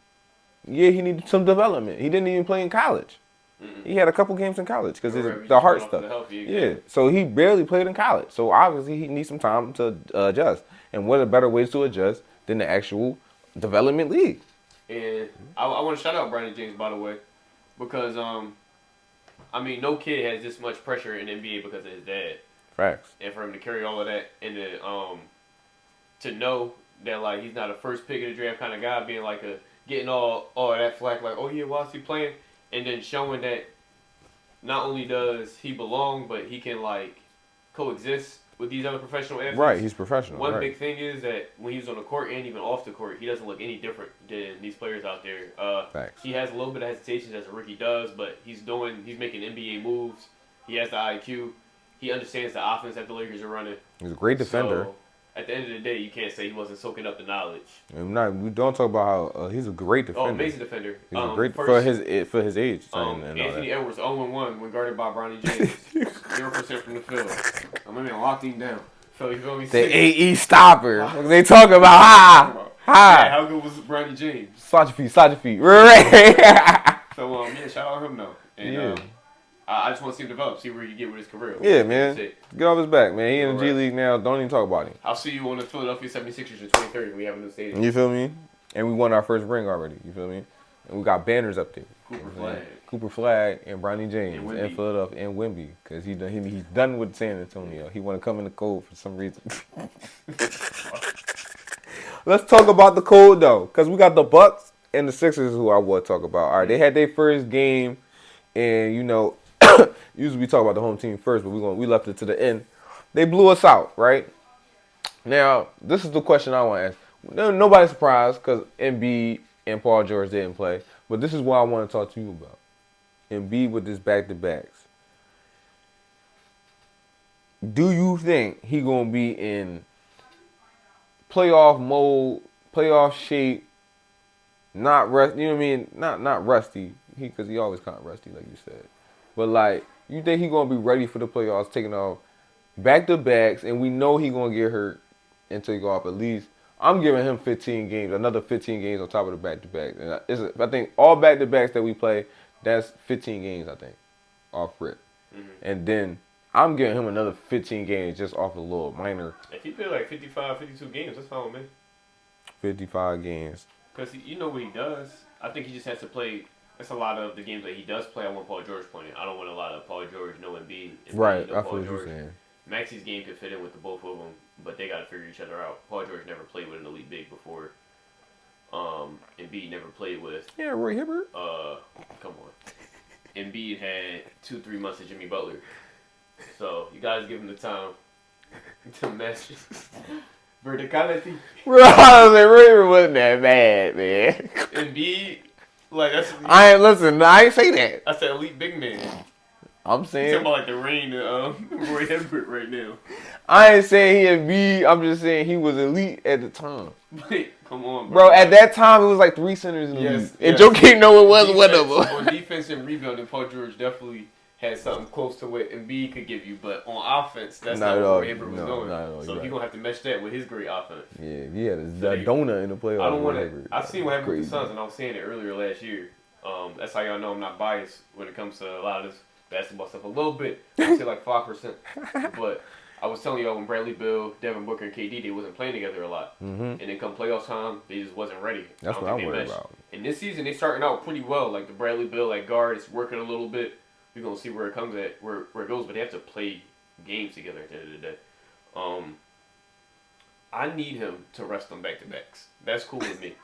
Yeah, he needed some development. He didn't even play in college. Mm-mm. He had a couple games in college because the heart stuff. Yeah, so he barely played in college. So obviously he needs some time to adjust. And what are better ways to adjust than the actual development league? And I want to shout out Bronny James, by the way, because I mean, no kid has this much pressure in the NBA because of his dad. Facts. And for him to carry all of that and to know that, like, he's not a first pick of the draft kind of guy, being like getting all of that flack, like, oh yeah, why is he playing? And then showing that not only does he belong, but he can, like, coexist with these other professional athletes. Right, he's professional. One big thing is that when he's on the court and even off the court, he doesn't look any different than these players out there. Facts. He has a little bit of hesitation as a rookie does, but he's making NBA moves. He has the IQ. He understands the offense that the Lakers are running. He's a great defender. So, at the end of the day, you can't say he wasn't soaking up the knowledge. We don't talk about how he's a great defender. Oh, amazing defender. He's a great for his age. Anthony Edwards 0-1 when guarded by Bronny James. 0% from the field. I'm gonna lock him down. So you feel me? The AE stopper. They talk about Yeah, how good was Bronny James? Slide your feet. Right. So yeah, shout out him though. And I just want to see him develop, see where he get with his career. Yeah, man. Get off his back, man. He in the G League now. Don't even talk about him. I'll see you on the Philadelphia 76ers in 2030 when we have a new stadium. You feel me? And we won our first ring already. You feel me? And we got banners up there. Cooper Flag and Bronny James and Philadelphia and Wemby, because he's done with San Antonio. He want to come in the cold for some reason. Let's talk about the cold though, because we got the Bucks and the Sixers, who I want to talk about. All right, they had their first game, and you know, usually we talk about the home team first, but we left it to the end. They blew us out, right? Now, this is the question I want to ask. Nobody's surprised because Embiid and Paul George didn't play, but this is what I want to talk to you about. Embiid with his back-to-backs. Do you think he gonna be in playoff mode, playoff shape, not rust? You know what I mean? Not rusty, because he always kind of rusty, like you said. But like, you think he gonna be ready for the playoffs, taking off back-to-backs, and we know he gonna get hurt and take off at least. I'm giving him 15 games, another 15 games on top of the back-to-back. And I think all back-to-backs that we play, that's 15 games, I think, off rip. Mm-hmm. And then I'm giving him another 15 games just off a little minor. If he play like 55, 52 games, that's fine with me. 55 games. Because you know what he does. I think he just has to play. That's a lot of the games that he does play. I want Paul George playing. I don't want a lot of Paul George, no Embiid. Right, no I Paul feel what George. you're saying. Maxey's game could fit in with the both of them, but they got to figure each other out. Paul George never played with an elite big before. Embiid never played with. Yeah, Roy Hibbert. Come on. Embiid had 2-3 months of Jimmy Butler, so you guys give him the time to mesh. Verticality. Roy Hibbert wasn't that bad, man. Embiid, like that's. I ain't say that. I said elite big man. I'm saying. Talking about like the rain, Roy Hibbert right now. I ain't saying he Embiid. I'm just saying he was elite at the time. Wait, come on, bro. At that time, it was like 3 centers in the league. Yes. And Joe can't know it was one of them. On defense and rebounding, Paul George definitely had something close to what Embiid could give you. But on offense, that's not what Roy Hibbert was doing. So you're going to have to match that with his great offense. Yeah, he had a donut in the playoffs. I don't want to. I've seen what happened with the Suns, and I was saying it earlier last year. That's how y'all know I'm not biased when it comes to a lot of this basketball stuff. A little bit. I say like 5%. But I was telling y'all when Bradley Beal, Devin Booker, and KD, they wasn't playing together a lot. Mm-hmm. And then come playoff time, they just wasn't ready. That's what I'm worried about. And this season, they starting out pretty well. Like the Bradley Beal at guard is working a little bit. We're going to see where it comes at, where it goes. But they have to play games together at the end of the day. I need him to rest them back-to-backs. That's cool with me.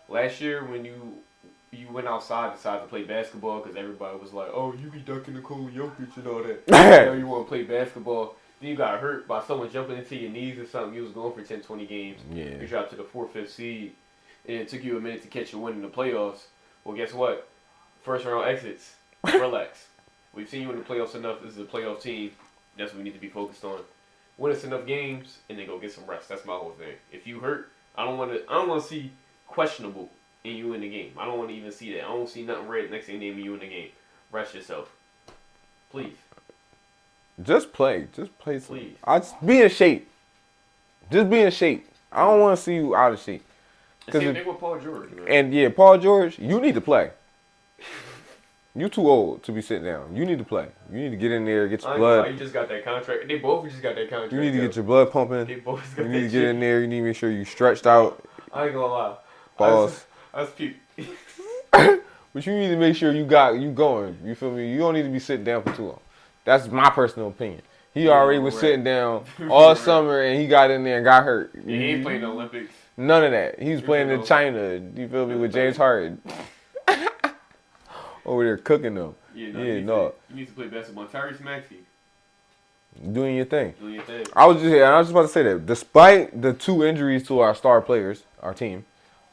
Last year, when you went outside, decided to play basketball because everybody was like, oh, you be ducking Nikola Jokic and all that. You want to play basketball. Then you got hurt by someone jumping into your knees or something. You was going for 10, 20 games. Yeah. You dropped to the 4th, 5th seed. And it took you a minute to catch a win in the playoffs. Well, guess what? First round exits. Relax. We've seen you in the playoffs enough. This is a playoff team. That's what we need to be focused on. Win us enough games and then go get some rest. That's my whole thing. If you hurt, I don't want to see questionable in you in the game. I don't want to even see that. I don't see nothing red next to your name and you in the game. Rest yourself. Please. Just play. Please. Just be in shape. Just be in shape. I don't want to see you out of shape. Same thing with Paul George, man. And yeah, Paul George, you need to play. You too old to be sitting down. You need to play. You need to get in there, get your blood. You just got that contract. They both just got that contract. You need to get your blood pumping. They both got you need to get in there. You need to make sure you stretched out. I ain't gonna lie. Pause. That's peep. But you need to make sure you going. You feel me? You don't need to be sitting down for too long. That's my personal opinion. He already was sitting down all summer and he got in there and got hurt. Yeah, he ain't playing the Olympics. None of that. He was playing in China. You feel me? With James Harden. Over there cooking them. Yeah, no. You need to play basketball. Tyrese Maxey. Doing your thing. I was just about to say that. Despite the 2 injuries to our star players, our team,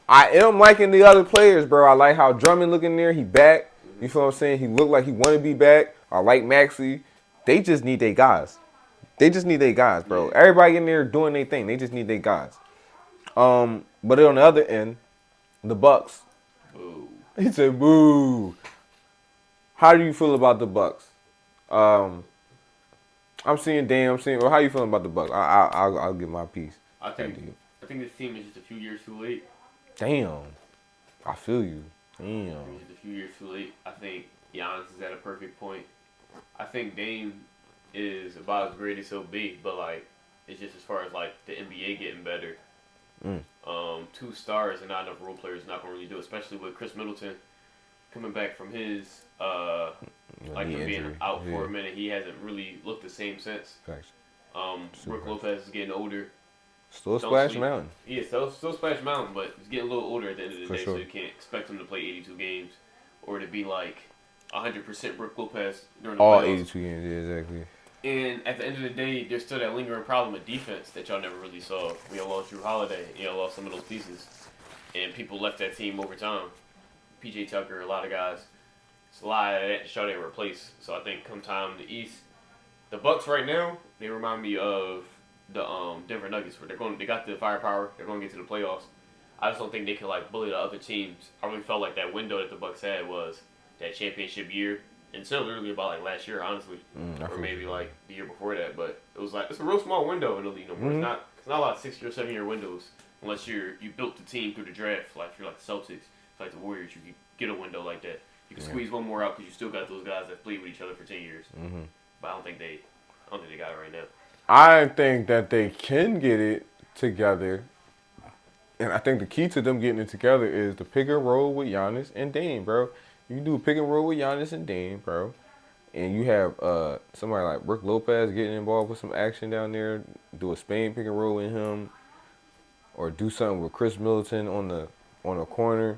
I am liking the other players, bro. I like how Drummond looking there. He back. You feel what I'm saying? He looked like he want to be back. I like Maxey. They just need their guys. Bro. Yeah. Everybody in there doing their thing. They just need their guys. But on the other end, the Bucks. Boo. He said, boo. How do you feel about the Bucks? I'm seeing Dame. How you feeling about the Bucks? I'll give my piece. I think this team is just a few years too late. Damn. I feel you. Damn. It's just a few years too late. I think Giannis is at a perfect point. I think Dame is about as great as he'll be, but like it's just as far as like the NBA getting better. 2 stars and not enough role players not gonna really do it, especially with Chris Middleton coming back from his from being out for a minute. He hasn't really looked the same since. Brook Lopez is getting older. Still Splash Mountain. Yeah, still Splash Mountain, but he's getting a little older at the end of the day, so you can't expect him to play 82 games or to be like 100% Brook Lopez during the playoffs. All 82 games, yeah, exactly. And at the end of the day, there's still that lingering problem with defense that y'all never really saw. We all lost Drew Holiday. Y'all lost some of those pieces. And people left that team over time. P.J. Tucker, a lot of guys. It's a lot of that shot they replace. So I think come time in the East, the Bucks right now, they remind me of the Denver Nuggets, where they got the firepower. They're going to get to the playoffs. I just don't think they can like bully the other teams. I really felt like that window that the Bucks had was that championship year. And still literally about like last year, honestly, or maybe like the year before that. But it was like it's a real small window in the league no more. It's not a lot of 6 or 7 year windows unless you built the team through the draft. Like if you're like the Celtics, like the Warriors, you can get a window like that. You can squeeze one more out because you still got those guys that played with each other for 10 years. But I don't think they got it right now. I think that they can get it together, and I think the key to them getting it together is the pick and roll with Giannis and Dame, bro. You do a pick and roll with Giannis and Dame, bro, and you have somebody like Brook Lopez getting involved with some action down there. Do a Spain pick and roll with him, or do something with Chris Middleton on the corner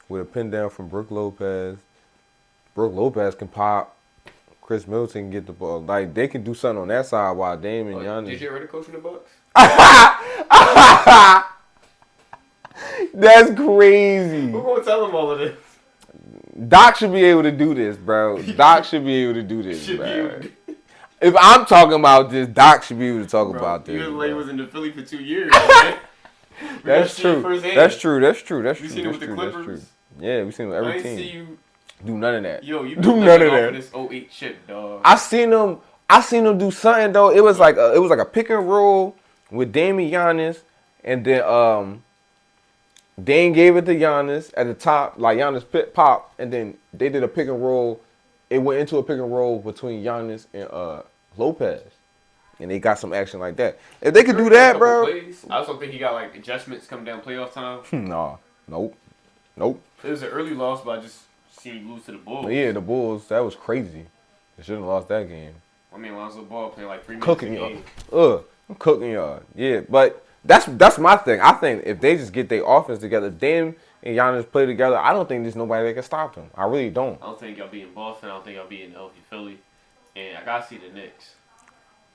with a pin down from Brook Lopez. Brook Lopez can pop. Chris Middleton can get the ball. Like they can do something on that side while Dame and Giannis. JJ Redick coaching the Bucks? That's crazy. We're gonna tell him all of this. Doc should be able to do this, bro. Doc should be able to do this, bro. If I'm talking about this, Doc should be able to talk about this. Your lady was in the Philly for 2 years, man. That's true. That's true. We seen it with the Clippers. Yeah, we seen it with every team. I see you do none of that. Yo, you do none of that. This 08 shit, dog. I seen them do something though. It was like a pick and roll with Dame and Giannis, and then Dame gave it to Giannis at the top, like Giannis pop, and then they did a pick and roll. It went into a pick and roll between Giannis and Lopez, and they got some action like that. If they could do that, bro. Plays. I also think he got like adjustments coming down playoff time. Nope. It was an early loss, but I just seen you lose to the Bulls. Yeah, the Bulls. That was crazy. They shouldn't have lost that game. I mean, Lonzo Ball playing like 3 minutes cooking a game. y'all. I'm cooking y'all. Yeah, but that's my thing. I think if they just get their offense together, Dame and Giannis play together, I don't think there's nobody that can stop them. I really don't. I don't think y'all beating Boston. I don't think y'all beating healthy Philly. And I gotta see the Knicks.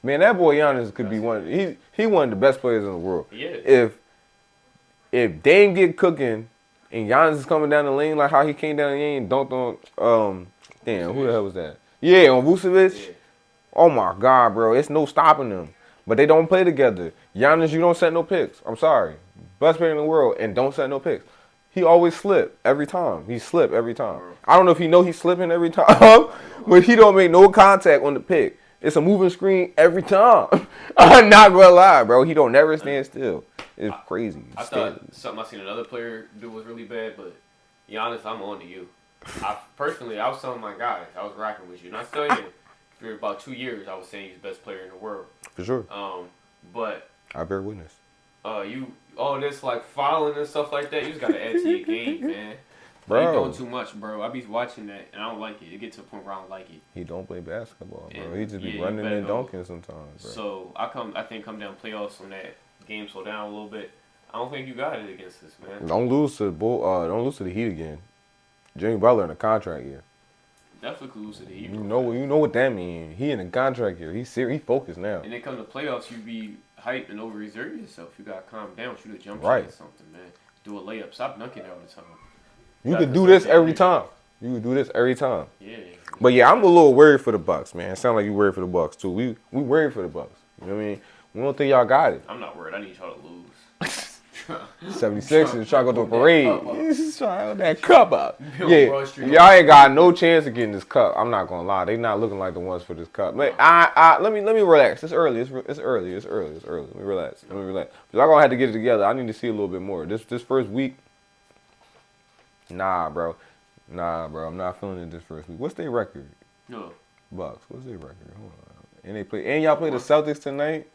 Man, that boy Giannis could be one. He one of the best players in the world. Yeah. If Dame get cooking and Giannis is coming down the lane like how he came down the lane and dunked on damn, who the hell was that? Yeah, on Vucevic. Yeah. Oh my God, bro, it's no stopping them. But they don't play together. Giannis, you don't set no picks. I'm sorry, best player in the world, and don't set no picks. He always slip every time. He slip every time. I don't know if he know he's slipping every time, but he don't make no contact on the pick. It's a moving screen every time. I'm not gonna lie, bro. He don't never stand still. It's crazy. I thought something I seen another player do was really bad, but Giannis, I'm on to you. I was telling my guys, I was rocking with you. And I still am. For about 2 years, I was saying he's the best player in the world. For sure. But I bear witness. All this like fouling and stuff like that, you just gotta add to your game, man. Bro, you doing too much, bro. I be watching that and I don't like it. It gets to a point where I don't like it. He don't play basketball, bro. He just be running and dunking sometimes, bro. So I think come down playoffs when that game slow down a little bit. I don't think you got it against this, man. Don't lose to the Heat again. Jimmy Butler in a contract year. Definitely could lose to the Heat. You know what that means. He in a contract year. He's serious. He focused now. And then come to playoffs, you be hyped and over-exert yourself. You got to calm down. Shoot a jump shot or something, man. Do a layup. Stop dunking all the time. You can do this every time. Yeah. But yeah, I'm a little worried for the Bucks, man. It sounds like you worried for the Bucks too. We worried for the Bucks. You know what I mean? We don't think y'all got it. I'm not worried. I need y'all to lose. 76 is trying to go to a parade. He's trying to hold that cup up. Yeah, y'all ain't got no chance of getting this cup. I'm not gonna lie. They not looking like the ones for this cup. Let me relax. It's early. It's early. Let me relax. But y'all gonna have to get it together. I need to see a little bit more. This first week. Nah, bro. I'm not feeling it this first week. What's their record? No. Bucks. What's their record? Hold on. And y'all play the Celtics tonight.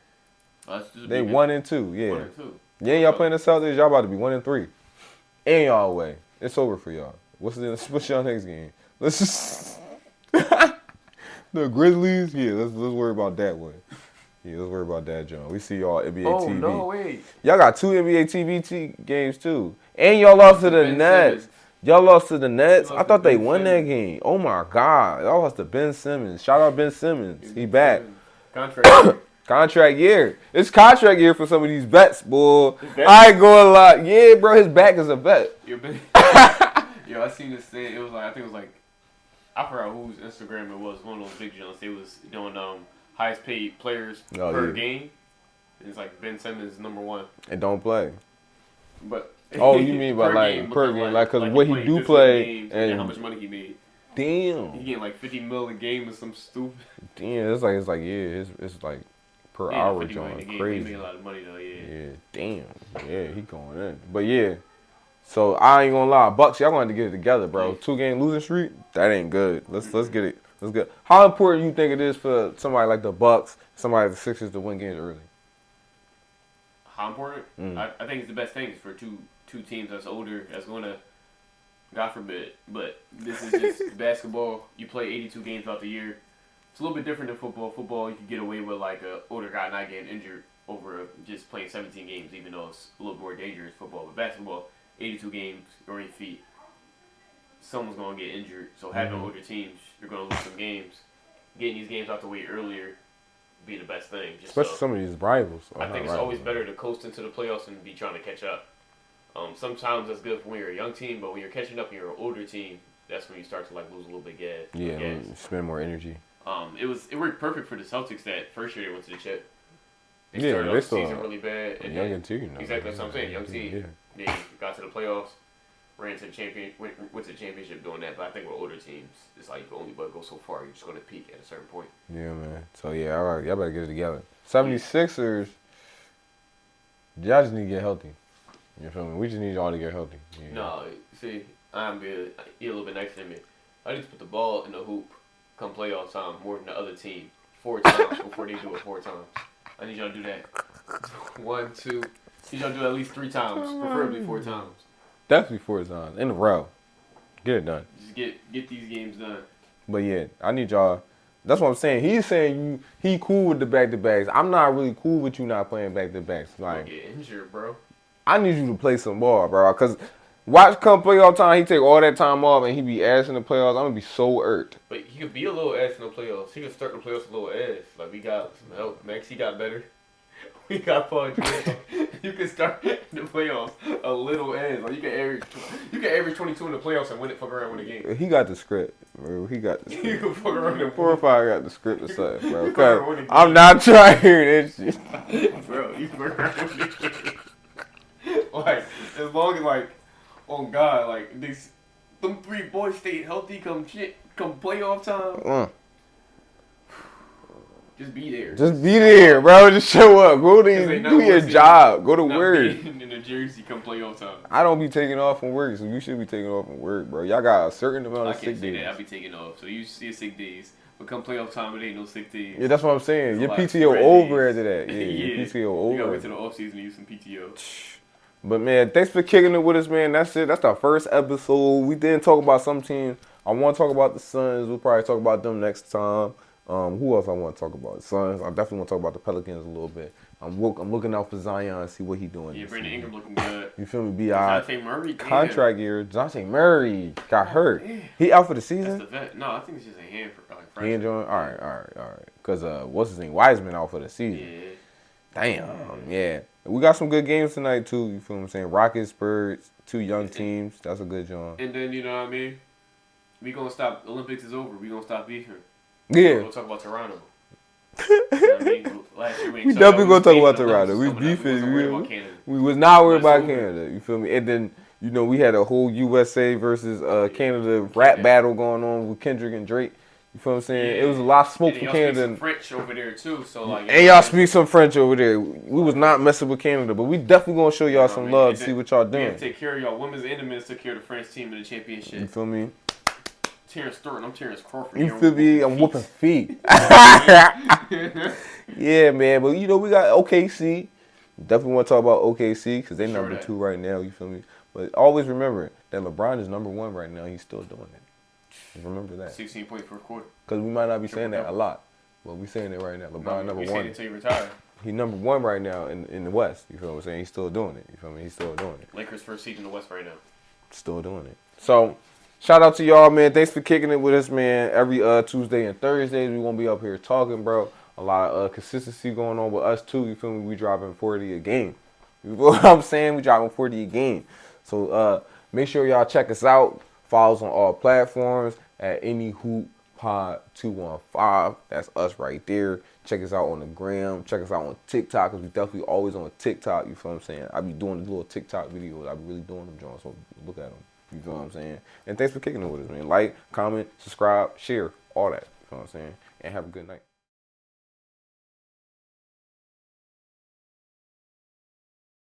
They 1-2. Yeah. 1-2. Yeah, y'all playing the Celtics. Y'all about to be 1-3. And y'all away. It's over for y'all. What's y'all next game? Let's just the Grizzlies. Yeah, let's worry about that one. Yeah, let's worry about that, John. We see y'all NBA TV. Oh no, wait. Y'all got 2 NBA TV games too, and y'all lost to the Nets. Y'all lost to the Nets. I thought they won that game. Oh my God, y'all lost to Ben Simmons. Shout out Ben Simmons. He back. Contract year. It's contract year for some of these vets, boy. I ain't going to lie. Yeah, bro, his back is a vet. Yo, I seen this thing. It was like, I think it was like, I forgot whose Instagram it was. One of those big joints. They was doing highest paid players per game. And it's like Ben Simmons is number 1. And don't play. But you mean by per game? Like, because what he do play and how much money he made. Damn. He getting like $50 million a game or some stupid. Damn, it's like per hour, John. Crazy. He made a lot of money though, yeah. Damn. Yeah, he going in. But yeah. So I ain't gonna lie, Bucks, y'all gonna have to get it together, bro. 2-game losing streak, that ain't good. Let's get it. Let's get. How important you think it is for somebody like the Bucks, somebody like the Sixers to win games early? How important? I think it's the best thing for two teams that's older, that's gonna, God forbid, but this is just basketball. You play 82 games throughout the year. It's a little bit different than football. Football, you can get away with like an older guy not getting injured over just playing 17 games, even though it's a little more dangerous football. But basketball, 82 games or 8 feet, someone's going to get injured. So having older teams, you're going to lose some games. Getting these games out the way earlier be the best thing. Especially some of these rivals. I think it's always better to coast into the playoffs and be trying to catch up. Sometimes that's good when you're a young team, but when you're catching up and you're an older team, that's when you start to like lose a little bit gas. Yeah, spend more energy. It worked perfect for the Celtics that first year they went to the chip. They Yeah, started they off the still season really bad. And young team. Exactly, that's what I'm saying. Young team. Yeah. They got to the playoffs, went to the championship doing that. But I think with older teams, it's like you can only but go so far. You're just going to peak at a certain point. Yeah, man. So yeah, all right, y'all better get it together. 76ers, y'all just need to get healthy. You feel me? We just need y'all to get healthy. Yeah. No, see, I'm good. You're a little bit nicer than me. I need to put the ball in the hoop come playoff time more than the other team 4 times before they do it 4 times. I need y'all to do that. 1, 2. I need y'all to do it at least 3 times, preferably 4 times. Definitely 4 times in a row. Get it done. Just get these games done. But yeah, I need y'all. That's what I'm saying. He's saying he cool with the back-to-backs. I'm not really cool with you not playing back-to-backs. Like, get injured, bro. I need you to play some ball, bro. Because watch come playoff time, he take all that time off and he be ass in the playoffs. I'm going to be so irked. But he could be a little ass in the playoffs. He could start the playoffs a little ass. Like, we got some help. Max, he got better. We got Paul George. You can start the playoffs a little ass. Like, you can average 22 in the playoffs and win it, fuck around with a game. He got the script, bro. He got the script. You can fuck around and 4 or 5 got the script or something, bro. Cause I'm not trying to hear that shit. Bro, you fuck around with the game. Like, as long as, like, oh God, like, them 3 boys stay healthy come playoff time. Just be there. Just be there, bro. Just show up. Go to do your job. Go to work. In the jersey come playoff time. I don't be taking off from work, so you should be taking off from work, bro. Y'all got a certain amount of sick days. I can't say that. I be taking off. So you see sick days. But come playoff time, it ain't no sick days. Yeah, that's what I'm saying. Your PTO over after that. Yeah, yeah. Your PTO over. You gotta wait till the offseason to use some PTO. But, man, thanks for kicking it with us, man. That's it. That's our first episode. We didn't talk about some teams. I want to talk about the Suns. We'll probably talk about them next time. Who else I want to talk about? The Suns. I definitely want to talk about the Pelicans a little bit. I'm looking out for Zion, see what he doing. Yeah, Brandon Ingram looking good. You feel me? B.I. DeJounte Murray. Contract year. DeJounte Murray got hurt. He out for the season? That's the vet. No, I think it's just a hand for hand joint? All right. Because what's his name? Wiseman out for the season. Yeah. Damn. Yeah. We got some good games tonight, too. You feel what I'm saying? Rockets, Spurs, 2 young teams. That's a good joint. And then, you know what I mean? We gonna stop. The Olympics is over. We gonna stop beefing. Yeah. We're gonna talk about Toronto. You know what I mean? Last year we definitely gonna talk about Toronto. We beefing. We was not worried about Canada. You feel me? And then, you know, we had a whole USA versus Canada rap battle going on with Kendrick and Drake. You feel what I'm saying? Yeah. It was a lot of smoke for Canada. And French over there too, so like. And y'all speak some French over there. We was not messing with Canada, but we definitely gonna show y'all some love to see what y'all doing. We take care of y'all. Women's and the men's took care of the French team in the championship. You feel me? Terrence Thornton, I'm Terrence Crawford. You feel me? I'm whooping feet. Yeah, man. But you know we got OKC. Definitely want to talk about OKC because they're number 2 right now. You feel me? But always remember that LeBron is number 1 right now. He's still doing it. Remember that. 16 points per quarter. Because we might not be saying that a lot, but we saying it right now. LeBron number 1. Saying it until you retire. He's number 1 right now in the West. You feel what I'm saying? He's still doing it. You feel me? He's still doing it. Lakers first seed in the West right now. Still doing it. So, shout out to y'all, man. Thanks for kicking it with us, man. Every Tuesday and Thursdays, we gonna be up here talking, bro. A lot of consistency going on with us too. You feel me? We dropping 40 a game. You know what I'm saying? We dropping 40 a game. So make sure y'all check us out. Follow us on all platforms at Anyhoop Pod 215. That's us right there. Check us out on the gram. Check us out on TikTok because we definitely always on TikTok. You feel what I'm saying? I be doing these little TikTok videos. I be really doing them, John. So look at them. You feel what I'm saying? And thanks for kicking it with us, man. Like, comment, subscribe, share, all that. You feel what I'm saying? And have a good night.